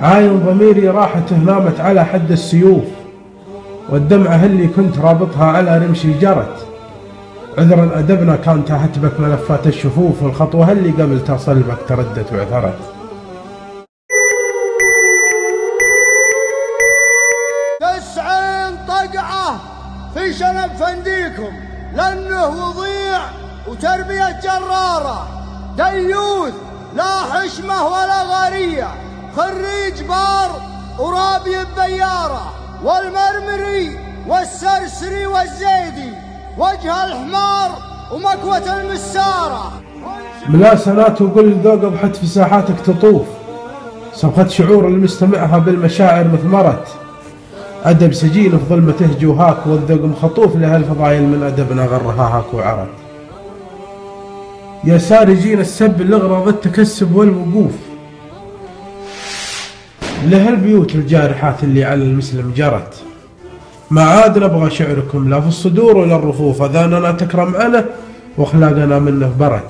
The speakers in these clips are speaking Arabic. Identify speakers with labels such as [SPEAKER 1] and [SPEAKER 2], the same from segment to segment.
[SPEAKER 1] عاين ضميري راحته نامت على حد السيوف، والدمعة اللي كنت رابطها على رمشي جرت. عذرا أدبنا كان تهتبك ملفات الشفوف، والخطوة اللي قبل تصل بك تردت وعثرت.
[SPEAKER 2] تسعين طقعة في شنب فنديكم، لأنه وضيع وتربية جرارة، ديوث لا حشمة ولا غارية، خريج بار ورابي بيارة، والمرمري والسرسري والزيدي، وجه الحمار ومكوة المسارة.
[SPEAKER 1] ملاسنات وقل ذوق ضحت في ساحاتك تطوف، صبغت شعور المستمعها بالمشاعر مثمرت. أدب سجين في ظلمته جوهاك، والذوق مخطوف لها الفضايل من أدبنا غرها هاك وعرت. يا سارجين السب لغرض التكسب والوقوف، له البيوت الجارحات اللي على المسلم جرت. ما عاد نبغى شعركم لا في الصدور ولا الرفوف، أذاننا تكرم عنه واخلاقنا منه برت.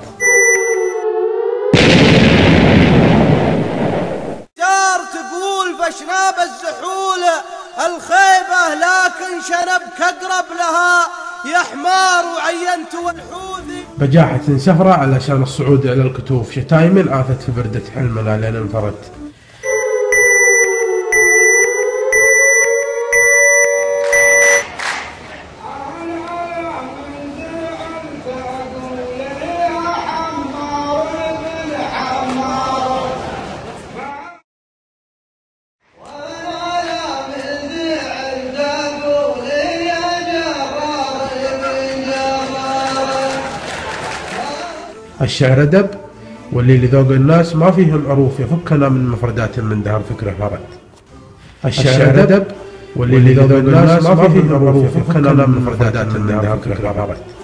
[SPEAKER 2] دار تقول بشناب الزحولة الخيبة، لكن شنبك أقرب لها يا حمار وعينت والحوذي.
[SPEAKER 1] بجاحة سفرة علشان الصعود على الكتوف، شتايم عاثت في بردة حلمنا لين انفرت. الشعر أدب، واللي لذوق الناس ما فيهم عروف، يفكنا من مفردات من دهر فكره فرد. الشعر أدب، واللي لذوق الناس ما فيهم عروف، يفكنا من مفردات من دهر فكره فرد.